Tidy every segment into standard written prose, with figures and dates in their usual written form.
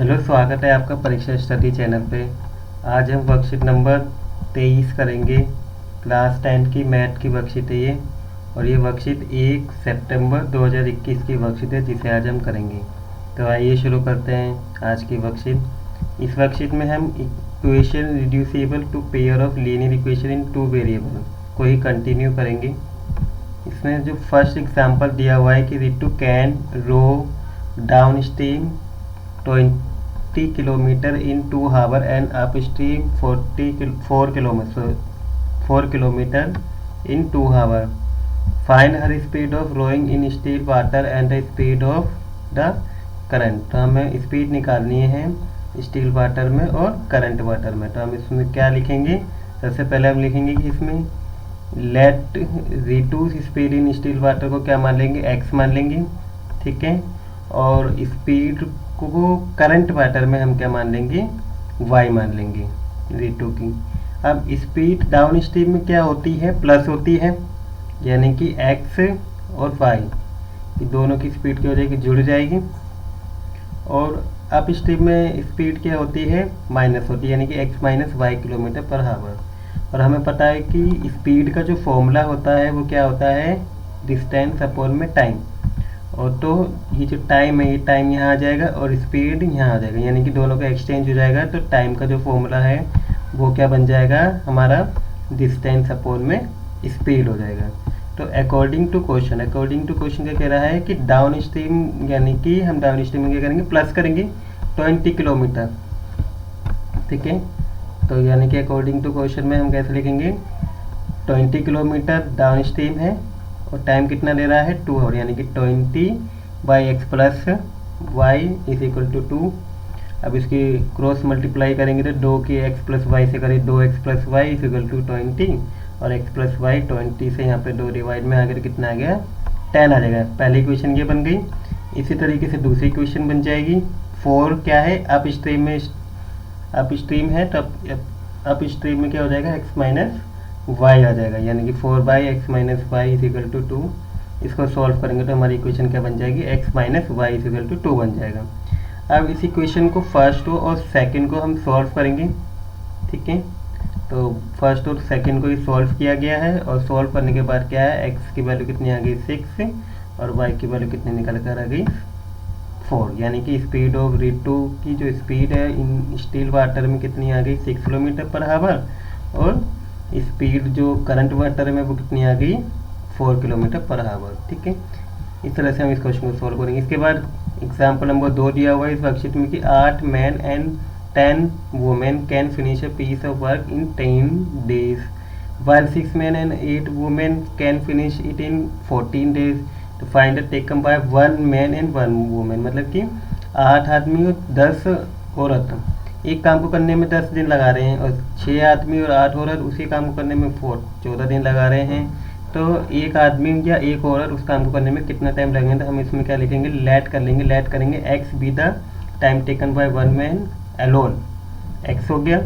Hello, स्वागत है आपका परीक्षा स्टडी चैनल पे। आज हम वर्कशीट नंबर 23 करेंगे। क्लास 10 की मैथ की वर्कशीट है ये, और ये वर्कशीट 1 सितंबर 2021 की वर्कशीट है जिसे आज हम करेंगे। तो आइए शुरू करते हैं आज की वर्कशीट। इस वर्कशीट में हम equation reducible to pair of linear equation in two variable को ही कंटिन्यू करेंगे। इसमें जो फर्स्ट एग्जांपल दिया हुआ है कि Ritu can row downstream 20 kilometre in 2 hour and upstream 4 kilometre in 2 hour. Find her speed of rowing in still water and the speed of the current. तो हमें स्पीड निकालनी है स्टील वाटर में और करंट वाटर में। तो हम इसमें क्या लिखेंगे? सबसे पहले हम लिखेंगे कि इसमें let reduce speed in still water को क्या मान लेंगे? एक्स मान लेंगे, ठीक है। और स्पीड को करंट वाटर में हम क्या मान लेंगे? वाई मान लेंगे रिटू की। अब स्पीड डाउन स्ट्रीम में क्या होती है? प्लस होती है, यानी कि एक्स और वाई दोनों की स्पीड क्या हो जाएगी? जुड़ जाएगी। और अप स्ट्रीम में स्पीड क्या होती है? माइनस होती है, यानी कि एक्स माइनस वाई किलोमीटर पर हावर। और हमें पता है कि स्पीड का जो फॉर्मूला होता है वो क्या होता है? डिस्टेंस अपॉन में टाइम। और तो ये जो टाइम है, ये टाइम यहाँ आ जाएगा और स्पीड यहाँ आ जाएगा, यानी कि दोनों का एक्सचेंज हो जाएगा। तो टाइम का जो फॉर्मूला है वो क्या बन जाएगा? हमारा डिस्टेंस अपॉन में स्पीड हो जाएगा। तो अकॉर्डिंग टू क्वेश्चन क्या कह रहा है कि डाउन स्ट्रीम, यानी कि हम डाउन स्ट्रीम में क्या करेंगे? प्लस करेंगे 20 किलोमीटर, ठीक है। तो यानी कि अकॉर्डिंग टू क्वेश्चन में हम कैसे लिखेंगे? 20 किलोमीटर डाउन स्ट्रीम है और टाइम कितना ले रहा है? 2 आवर, यानी कि 20/x plus y is equal to 2। अब इसकी क्रॉस मल्टीप्लाई करेंगे तो 2 की x प्लस वाई से करें 2x plus y is equal to 20, और x प्लस वाई 20 से यहाँ पे 2 डिवाइड में आकर कितना आ गया? 10 आ जाएगा। पहली इक्वेशन ये बन गई। इसी तरीके से दूसरी इक्वेशन बन जाएगी। 4 क्या है? अप स्ट्रीम में, अप स्ट्रीम है तो अप स्ट्रीम में क्या हो जाएगा? x माइनस वाई आ जाएगा, यानी कि 4/x minus y is equal to 2। इसको सॉल्व करेंगे तो हमारी इक्वेशन क्या बन जाएगी? x minus y is equal to 2 बन जाएगा। अब इस इक्वेशन को फर्स्ट और सेकंड को हम सॉल्व करेंगे, ठीक है। तो फर्स्ट और सेकंड को ही सॉल्व किया गया है, और सॉल्व करने के बाद क्या है? x की वैल्यू कितनी आ गई? 6, और y की वैल्यू कितनी निकल कर आ गई? 4। यानी कि स्पीड ऑफ रिटू की जो स्पीड है इन स्टील वाटर में कितनी आ गई? 6 किलोमीटर पर हावर, और स्पीड जो करंट वाटर में वो कितनी आ गई? 4 किलोमीटर पर हावर, ठीक है। इस तरह से हम इस क्वेश्चन को सॉल्व करेंगे। इसके बाद एग्जाम्पल नंबर 2 दिया हुआ है इस वर्कशीट में कि 8 man and 10 women can finish a piece of work in 10 days, while 6 men and 8 women can finish it in 14 days. To find the taken by 1 man and 1 woman, मतलब कि 8 आदमी और 10 औरत एक काम को करने में 10 दिन लगा रहे हैं, और 6 आदमी और 8 औरत उसी काम को करने में 14 दिन लगा रहे हैं। तो एक आदमी या एक औरत उस काम को करने में कितना टाइम लगेगा? तो हम इसमें क्या लिखेंगे? लेट कर लेंगे। लेट करेंगे x be the time taken by 1 man alone, x हो गया,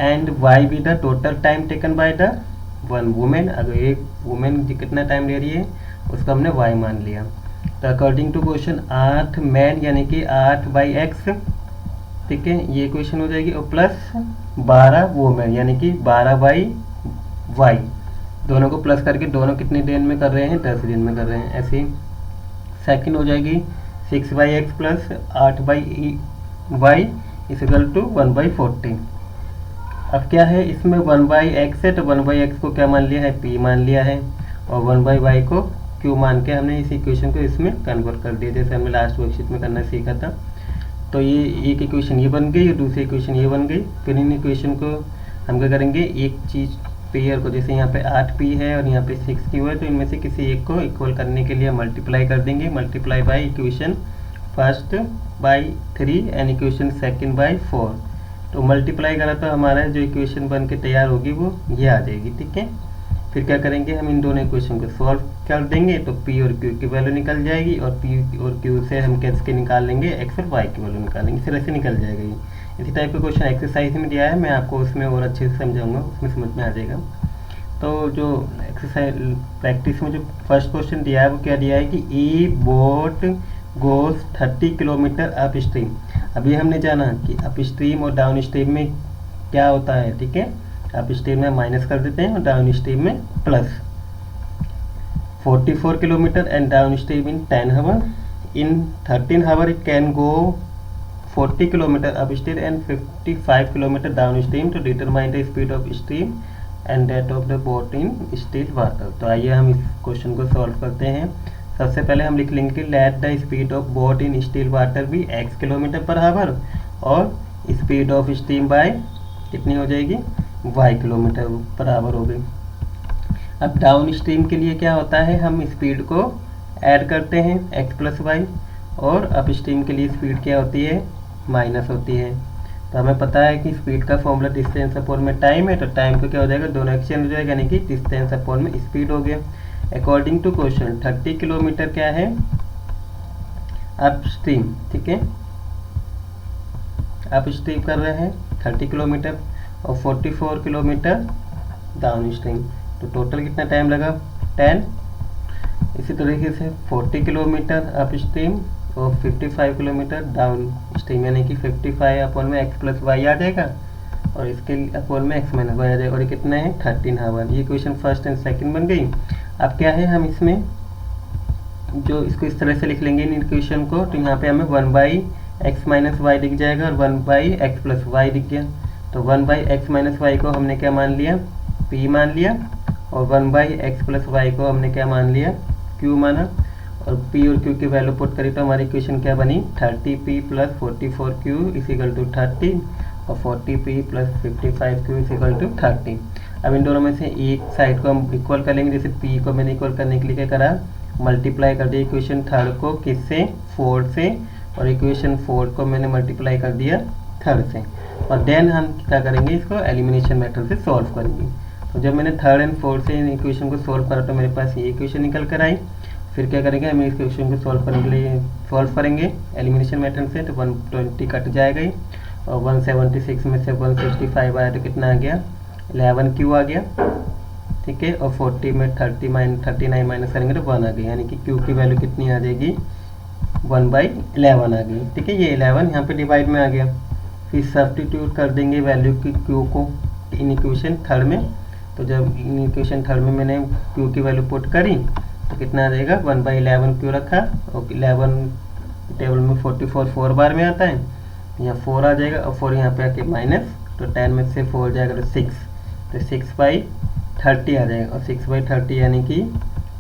and y be the total time taken by the 1 women. अगर एक वुमेन कितना टाइम ले रही है उसको हमने वाई मान लिया। तो अकॉर्डिंग टू क्वेश्चन 8 मैन यानी कि 8/x, ठीक है, ये क्वेश्चन हो जाएगी, और प्लस 12 वुमेन यानी कि 12/y। दोनों को प्लस करके दोनों कितने दिन में कर रहे हैं? 10 दिन में कर रहे हैं। ऐसे ही सेकेंड हो जाएगी 6/x plus 8/y is equal to 1/40। अब क्या है इसमें? 1/x है तो 1/x को क्या मान लिया है? p मान लिया है, और 1/y को q मान के हमने इस इक्वेशन को इसमें कन्वर्ट कर दिया, जैसे हमने लास्ट वर्कशीट में करना सीखा था। तो ये एक इक्वेशन ये बन गई और दूसरी इक्वेशन ये बन गई। फिर इन इक्वेशन को हम क्या करेंगे? एक चीज़ पेयर को, जैसे यहाँ पे 8p है और यहाँ पे 6q है, तो इनमें से किसी एक को इक्वल करने के लिए मल्टीप्लाई कर देंगे। Multiply by equation first by 3 and equation second by 4। तो मल्टीप्लाई करा तो हमारा जो इक्वेशन बन के तैयार होगी वो ये आ जाएगी, ठीक है। फिर क्या करेंगे? हम इन दोनों इक्वेशन को सॉल्व कर देंगे तो p और q की वैल्यू निकल जाएगी, और p और q से हम कैसे निकाल लेंगे? x और y की वैल्यू निकालेंगे। इस तरह से निकल जाएगा ये। इसी टाइप का क्वेश्चन एक्सरसाइज में दिया है, मैं आपको उसमें और अच्छे से समझाऊंगा, उसमें समझ में आ जाएगा। तो जो एक्सरसाइज प्रैक्टिस में जो फर्स्ट क्वेश्चन दिया है वो क्या दिया है कि ए बोट गोस 30 किलोमीटर अप स्ट्रीम। अभी हमने जाना कि अप स्ट्रीम और डाउन स्ट्रीम में क्या होता है, ठीक है। अप स्ट्रीम में माइनस कर देते हैं और डाउन स्ट्रीम में plus. 44 kilometre and downstream in 10 hour. In 13 hour it can go 40 kilometre upstream and 55 kilometre downstream to determine the speed of stream and that of the boat in still water. तो आइए हम इस question को solve करते हैं। सबसे पहले हम लिख लेंगे कि let the speed of boat in still water भी x किलोमीटर पर हावर और स्पीड ऑफ स्टीम बाय कितनी हो जाएगी, y किलोमीटर पर हावर हो गई। अब डाउन स्ट्रीम के लिए क्या होता है, हम स्पीड को ऐड करते हैं x प्लस वाई, और अप स्ट्रीम के लिए स्पीड क्या होती है, माइनस होती है। तो हमें पता है कि स्पीड का फॉर्मूला डिस्टेंस अपॉन में टाइम है, तो टाइम को क्या हो जाएगा, दोनों एक्सचेंज हो जाएगा, यानी कि डिस्टेंस अपॉन में स्पीड हो गया। अकॉर्डिंग टू क्वेश्चन 30 किलोमीटर क्या है, अप स्ट्रीम, ठीक है, अप स्ट्रीम कर रहे हैं 30 किलोमीटर और 44 किलोमीटर डाउन स्ट्रीम, तो टोटल कितना टाइम लगा, 10। इसी तरीके से 40 किलोमीटर अप स्ट्रीम और 55 किलोमीटर डाउन स्ट्रीम, यानी कि 55 अपॉन में x प्लस वाई आ जाएगा और इसके अपॉन में x माइनस वाई आ जाएगा, और ये कितना है 13 हावर। ये क्वेश्चन फर्स्ट एंड सेकंड बन गई। अब क्या है, हम इसमें जो इसको इस तरह से लिख लेंगे इन इक्वेशन को, तो यहाँ पे हमें 1 बाई एक्स माइनस वाई दिख जाएगा और 1 बाई एक्स प्लस वाई दिख गया। तो 1 बाई एक्स माइनस वाई को हमने क्या मान लिया, p मान लिया, और 1 बाई एक्स प्लस वाई को हमने क्या मान लिया, q माना, और p और q की वैल्यू पुट करी तो हमारी इक्वेशन क्या बनी, 30p plus 44q is equal to 30 और 40p plus 55q is equal to 30। अब इन दोनों में से एक साइड को हम इक्वल कर लेंगे, जैसे p को मैंने इक्वल करने के लिए क्या करा, मल्टीप्लाई कर दिया इक्वेशन थर्ड को किससे, 4 से, और इक्वेशन 4 को मैंने मल्टीप्लाई कर दिया थर्ड से, और देन हम क्या करेंगे, इसको एलिमिनेशन मेथड से सॉल्व करेंगे। तो जब मैंने थर्ड एंड फोर्थ से इन इक्वेशन को सॉल्व करा तो मेरे पास ये इक्वेशन निकल कर आई। फिर क्या करेंगे, हम इस क्वेश्चन को सॉल्व करने के लिए सॉल्व करेंगे एलिमिनेशन मेथड से, तो 120 कट जाएगा ही, और 176 में से 165 आया तो कितना आ गया, 11q आ गया, ठीक है, और 40 में 39 माइनस करेंगे तो 1 आ गई, यानी कि q की वैल्यू कितनी आ जाएगी, 1/11 आ गई, ठीक है। ये 11 यहाँ पे डिवाइड में आ गया। फिर सब्स्टिट्यूट कर देंगे वैल्यू की q को इन इक्वेशन थर्ड में, तो जब इन इक्वेशन थर्ड में मैंने q की वैल्यू पुट करी तो कितना आ जाएगा, 1/11 q रखा, और 11 टेबल में 44 4 बार में आता है, यहाँ 4 आ जाएगा, और 4 यहाँ पे आके माइनस, तो 10 में से 4 जाएगा तो 6, तो 6/30 आ जाएगा, और 6/30 यानी कि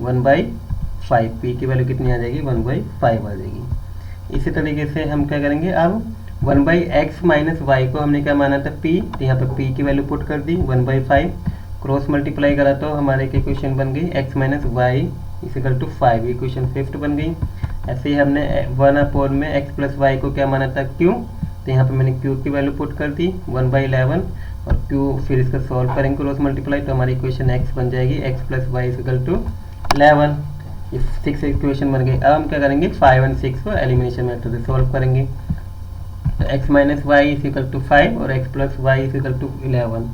1/5, p की वैल्यू कितनी आ जाएगी, 1/5 आ जाएगी। इसी तरीके से हम क्या करेंगे, अब 1/x माइनस वाई को हमने क्या माना था, p, तो यहाँ पे p की वैल्यू पुट कर दी 1/5, क्रॉस मल्टीप्लाई करा तो हमारे की इक्वेशन बन गई x minus y equal to 5, equation fifth बन गई। ऐसे ही हमने 1 अपॉन में x प्लस वाई को क्या माना था, q, तो यहाँ पे मैंने q की वैल्यू पुट कर दी 1/11, और q फिर इसका सॉल्व करेंगे क्रॉस मल्टीप्लाई तो हमारी इक्वेशन x बन जाएगी x plus y equal to 11। 6 equation बन गई। अब हम क्या करेंगे, 5 और 6 को एलिमिनेशन मेथड से सॉल्व करेंगे, तो x minus y equal to 5 और x plus y equal to 11।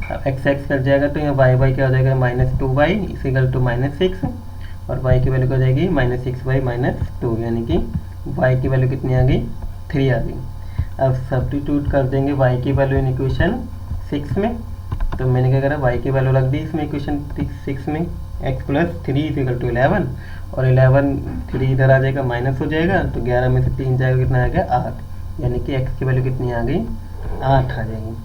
अब x कट जाएगा तो यहाँ y क्या हो जाएगा, -2y इक्वल टू -6, और y की वैल्यू क्या हो जाएगी, -6y -2, यानी कि y की वैल्यू कितनी आ गई, 3 आ गई। अब सब्स्टिट्यूट कर देंगे y की वैल्यू इन इक्वेशन 6 में, तो मैंने क्या करा, y की वैल्यू रख दी इसमें इक्वेशन 6 में, x प्लस 3 इक्वल टू 11, और 11 3 इधर आ जाएगा, माइनस हो जाएगा, तो 11 में से 3 जाएगा, कितना आ गया, 8, यानी कि x की वैल्यू कितनी आ गई, 8 आ जाएगी।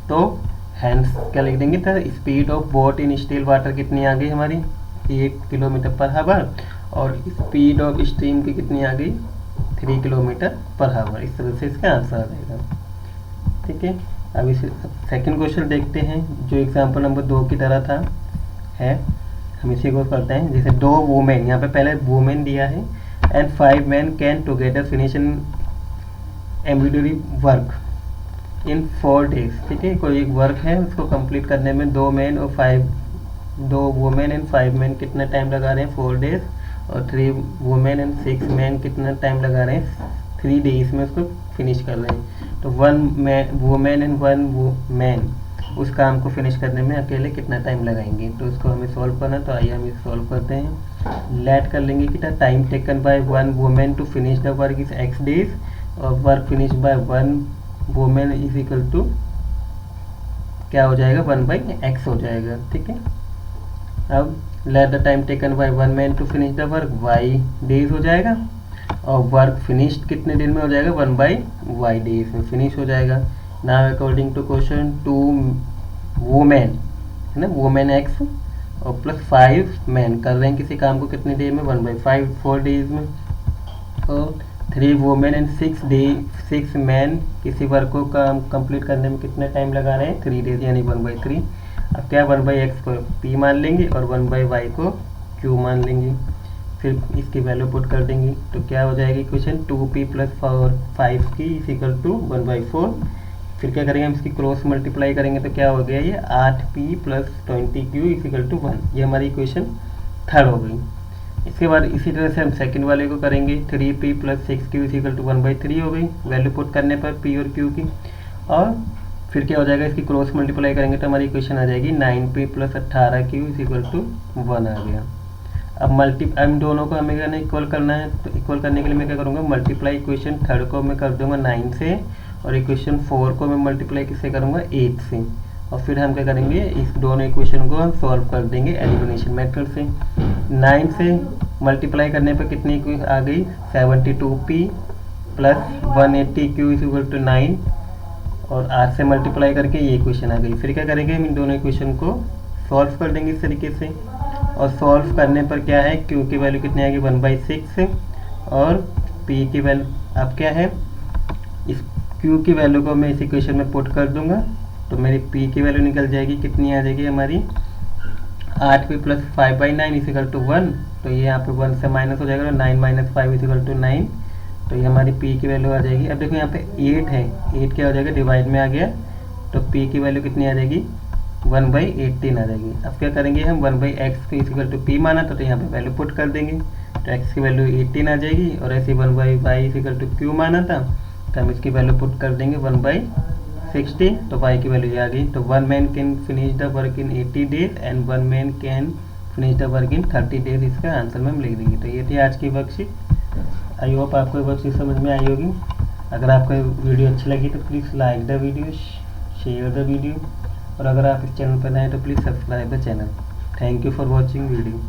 तो हैंस क्या लिख देंगे, तो speed of boat in still water कितनी आ गई हमारी, 8 किलोमीटर पर हावर, और स्पीड ऑफ स्ट्रीम की कितनी आ गई, 3 किलोमीटर पर हावर। इस तरह से इसका आंसर आ जाएगा, ठीक है। अब इस सेकंड क्वेश्चन देखते हैं, जो एग्जांपल नंबर 2 की तरह था है, हम इसी को करते हैं। जैसे 2 वुमेन, यहाँ पे पहले वुमेन दिया है, and 5 man can together finish in embroidery work in 4 days, ठीक है। कोई एक वर्क है, उसको कंप्लीट करने में 2 वुमेन एंड 5 मैन कितना टाइम लगा रहे हैं, 4 डेज, और 3 वुमेन एंड 6 मैन कितना टाइम लगा रहे हैं, 3 डेज में उसको फिनिश कर रहे हैं। तो 1 वुमेन एंड 1 मैन उस काम को फिनिश करने में अकेले कितना टाइम लगाएंगे, तो उसको हमें सॉल्व करना। तो आइए हम इसे सॉल्व करते हैं। लेट कर लेंगे कि time taken by 1 women to finish the work is x days, और work finish by 1 women is equal to क्या हो जाएगा 1/x हो जाएगा। ठीक है, अब let the time taken by 1 man to finish the work y days हो जाएगा और वर्क फिनिश्ड कितने दिन में हो जाएगा 1/y डेज में फिनिश हो जाएगा। Now according to question 2 women है ना, वुमेन x और प्लस 5 मैन कर रहे हैं किसी काम को कितने डेज में 1/5 4 डेज में, और 3 वुमेन एंड 6 मैन किसी वर्क को काम कंप्लीट करने में कितना टाइम लगा रहे हैं 3 डेज यानी 1/3। अब क्या 1/x को p मान लेंगे और 1/y को q मान लेंगे, फिर इसकी वैल्यू पुट कर देंगे तो क्या हो जाएगी क्वेश्चन 2p प्लस 5 की इज इक्वल टू 1/4। फिर क्या करेंगे हम इसकी क्रॉस मल्टीप्लाई करेंगे तो क्या हो गया ये 8p plus 20q is equal to 1। ये हमारी इक्वेशन थर्ड हो गई। इसके बाद इसी तरह से हम सेकंड वाले को करेंगे 3p plus 6q is equal to 1/3 हो गई वैल्यू पुट करने पर p और q की, और फिर क्या हो जाएगा इसकी क्रॉस मल्टीप्लाई करेंगे तो हमारी इक्वेशन आ जाएगी 9p plus 18q is equal to 1 आ गया। अब दोनों को हमें कहना इक्वल करना है, तो इक्वल करने के लिए मैं क्या करूँगा मल्टीप्लाई इक्वेशन थर्ड को मैं कर दूंगा 9 से और इक्वेशन 4 को मैं मल्टीप्लाई किससे करूँगा 8 से, और फिर हम क्या करेंगे इस दोनों इक्वेशन को हम सॉल्व कर देंगे एलिमिनेशन मेथड से। 9 से मल्टीप्लाई करने पर कितनी आ गई 72p plus 180q is equal to 9, और 8 से मल्टीप्लाई करके ये इक्वेशन आ गई। फिर क्या करेंगे हम इन दोनों इक्वेशन को सॉल्व कर देंगे इस तरीके से, और सॉल्व करने पर क्या है q की वैल्यू कितनी आएगी 1/6 और p की वैल्यू अब क्या है इस q की वैल्यू को मैं इस इक्वेशन में पुट कर दूंगा तो मेरी p की वैल्यू निकल जाएगी कितनी आ जाएगी हमारी 8p plus 5/9 is equal to 1, तो ये यहाँ पे 1 से माइनस हो जाएगा 9 माइनस 5 इज इक्वल टू 9, तो ये हमारी p की वैल्यू आ जाएगी। अब देखो यहाँ पे 8 है, 8 क्या हो जाएगा डिवाइड में आ गया तो p की वैल्यू कितनी आ जाएगी 1/18 आ जाएगी। अब क्या करेंगे हम 1/x को इज इक्वल टू p माना तो यहाँ पे वैल्यू पुट कर देंगे तो x की वैल्यू 18 आ जाएगी, और ऐसे 1/y is equal to q माना था तो हम इसकी वैल्यू पुट कर देंगे 1/60, तो y की वैल्यू आ गई। तो 1 man can finish the work in 80 days and 1 man can finish the work in 30 days, इसका आंसर में हम लिख देंगे। तो ये थी आज की वर्कशीट। आई होप आपको वर्कशीट समझ में आई होगी। अगर आपको वीडियो अच्छी लगी तो please like the video, share the video, और अगर आप इस चैनल पर नए हैं तो please subscribe the channel. Thank you for watching video.